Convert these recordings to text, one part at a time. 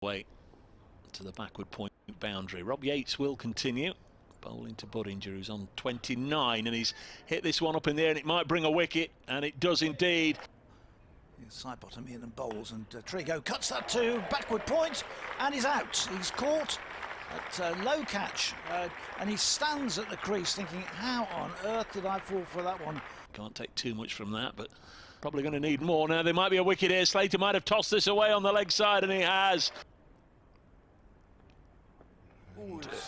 away to the backward point boundary. Rob Yates will continue. Bowling to Budinger, who's on 29, and he's hit this one up in the air, and it might bring a wicket, and it does indeed. Side bottom in and bowls, and Trigo cuts that to backward point, and he's out. He's caught at low catch, and he stands at the crease thinking, how on earth did I fall for that one? Can't take too much from that, but probably going to need more now. There might be a wicket here. Slater might have tossed this away on the leg side, and he has.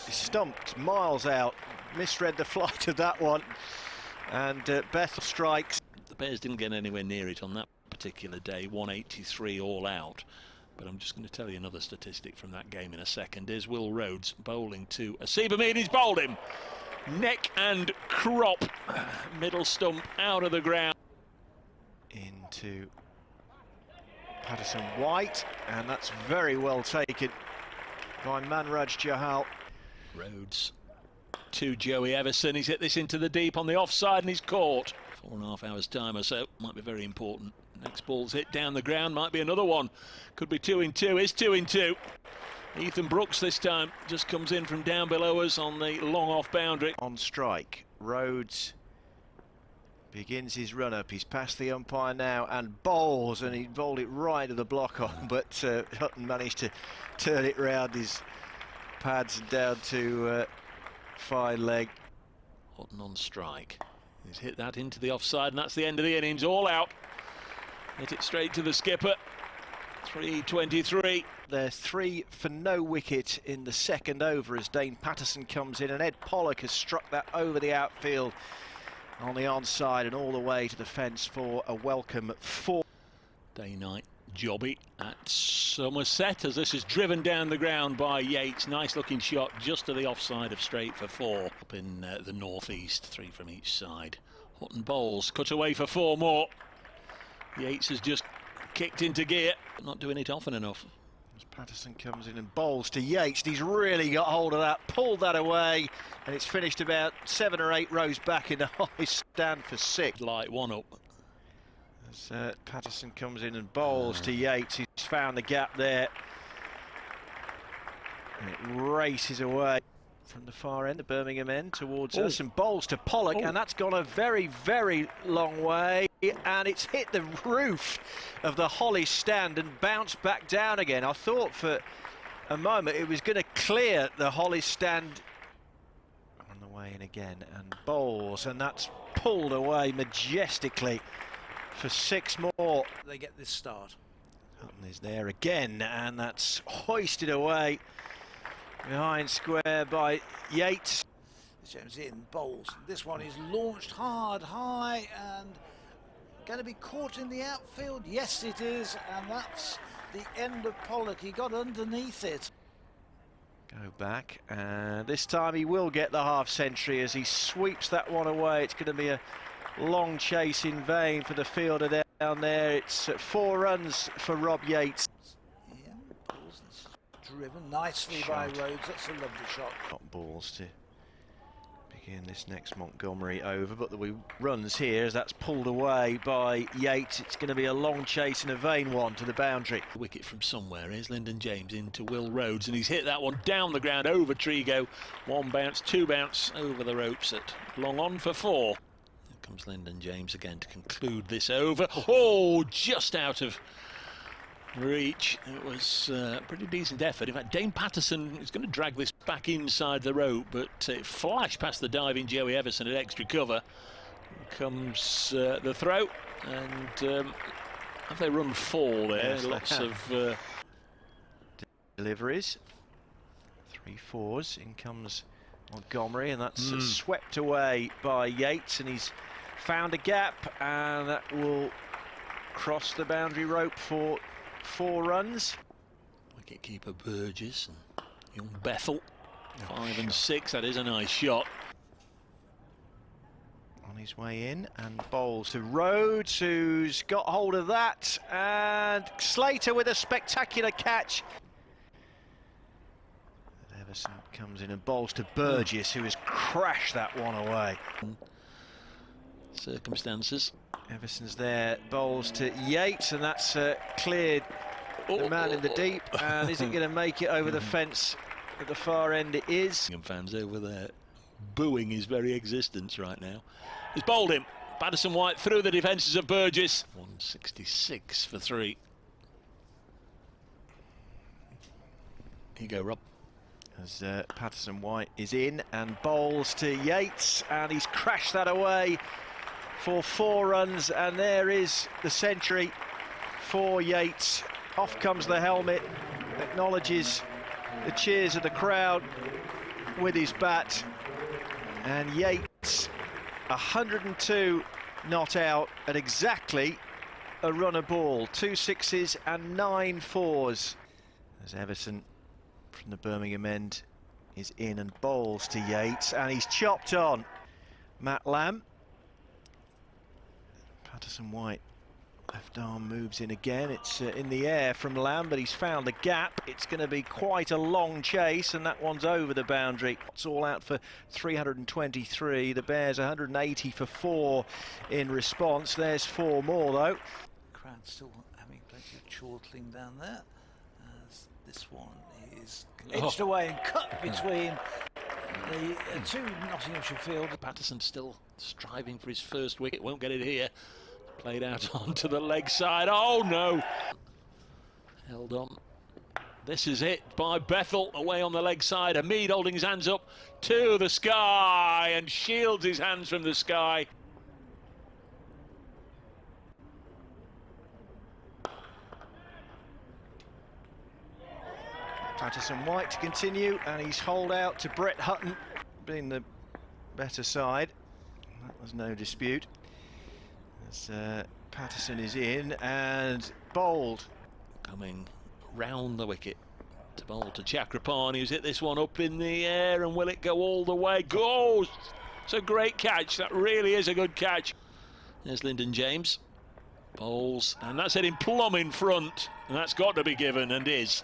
Stumped miles out, misread the flight of that one, and Bethel strikes. The Bears didn't get anywhere near it on that particular day, 183 all out. But I'm just going to tell you another statistic from that game in a second. Is Will Rhodes bowling to Asiba Mead. He's bowled him neck and crop, middle stump out of the ground. Into Patterson White, and that's very well taken by Manraj Jahal. Rhodes to Joey Everson. He's hit this into the deep on the offside, and he's caught. 4.5 hours time or so, might be very important. Next ball's hit down the ground, might be another one. Could be 2 in 2, is 2 in 2. Ethan Brooks this time just comes in from down below us on the long off boundary. On strike, Rhodes begins his run up. He's past the umpire now and bowls, and he bowled it right to the block on, but Hutton managed to turn it round his pads down to fine leg. Hutton on strike. He's hit that into the offside, and that's the end of the innings. All out. Hit it straight to the skipper. 3:23. There's 3 for no wicket in the second over as Dane Patterson comes in, and Ed Pollock has struck that over the outfield on the onside and all the way to the fence for a welcome 4. Day-night jobby at Somerset as this is driven down the ground by Yates. Nice looking shot just to the offside of straight for 4. Up in the northeast, 3 from each side. Hutton bowls, cut away for 4 more. Yates has just kicked into gear, not doing it often enough. As Patterson comes in and bowls to Yates, he's really got hold of that, pulled that away, and it's finished about 7 or 8 rows back in the high stand for 6. Light one up. As Patterson comes in and bowls to Yates, he's found the gap there, and it races away from the far end, the Birmingham end, towards us, and bowls to Pollock, and that's gone a very, very long way, and it's hit the roof of the Holly stand and bounced back down again. I thought for a moment it was going to clear the Holly stand. On the way in again, and bowls, and that's pulled away majestically for 6 more. They get this start. Hutton is there again, and that's hoisted away behind square by Yates. James in, bowls. This one is launched hard, high, and going to be caught in the outfield. Yes, it is, and that's the end of Pollock. He got underneath it. Go back, and this time he will get the half century as he sweeps that one away. It's going to be a long chase in vain for the fielder down there. It's 4 runs for Rob Yates. Yeah, balls driven nicely by Rhodes. That's a lovely shot. Got balls to begin this next Montgomery over, but the runs here as that's pulled away by Yates. It's going to be a long chase and a vain one to the boundary. Wicket from somewhere. Here's Lyndon James into Will Rhodes, and he's hit that one down the ground over Trigo. 1 bounce, 2 bounce over the ropes at long on for 4. Here comes Lyndon James again to conclude this over. Oh, just out of reach. It was a pretty decent effort. In fact, Dane Patterson is going to drag this back inside the rope, but it flashed past the diving Joey Everson at extra cover. Here comes the throw, and have they run 4 there? Yes, lots of deliveries. 3 4s. In comes Montgomery, and that's swept away by Yates, and he's found a gap, and that will cross the boundary rope for 4 runs. Wicketkeeper Burgess and young Bethel. 5 and 6, that is a nice shot. On his way in, and bowls to Rhodes, who's got hold of that, and Slater with a spectacular catch. Everson comes in and bowls to Burgess, who has crashed that one away. Circumstances. Everson's there, bowls to Yates, and that's cleared the man in the deep, and is it going to make it over the fence at the far end? It is. Fans over there booing his very existence right now. He's bowled him. Patterson White through the defences of Burgess. 166 for 3. Here you go, Rob. As Patterson White is in and bowls to Yates, and he's crashed that away for 4 runs, and there is the century for Yates. Off comes the helmet, acknowledges the cheers of the crowd with his bat, and Yates 102 not out at exactly a run a ball. 2 sixes and 9 fours. As Everton from the Birmingham end is in and bowls to Yates, and he's chopped on Matt Lamb. Patterson White, left arm moves in again. It's in the air from Lamb, but he's found the gap. It's going to be quite a long chase, and that one's over the boundary. It's all out for 323. The Bears 180 for 4 in response. There's 4 more though. Crowd still having plenty of chortling down there. This one is edged away and cut between the 2 Nottinghamshire field. Patterson still striving for his first wicket, won't get it here. Played out onto the leg side. Oh no! Held on. This is it by Bethel, away on the leg side. Hamid holding his hands up to the sky and shields his hands from the sky. Patterson White to continue, and he's holed out to Brett Hutton, being the better side. That was no dispute. As Patterson is in and bowled. Coming round the wicket to bowl to Chakrapan, who's hit this one up in the air, and will it go all the way? Goes! It's a great catch, that really is a good catch. There's Lyndon James. Bowls, and that's it in plumb in front, and that's got to be given, and is.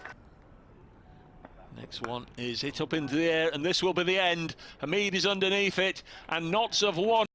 Next one is hit up into the air, and this will be the end. Hamid is underneath it, and knots of 1.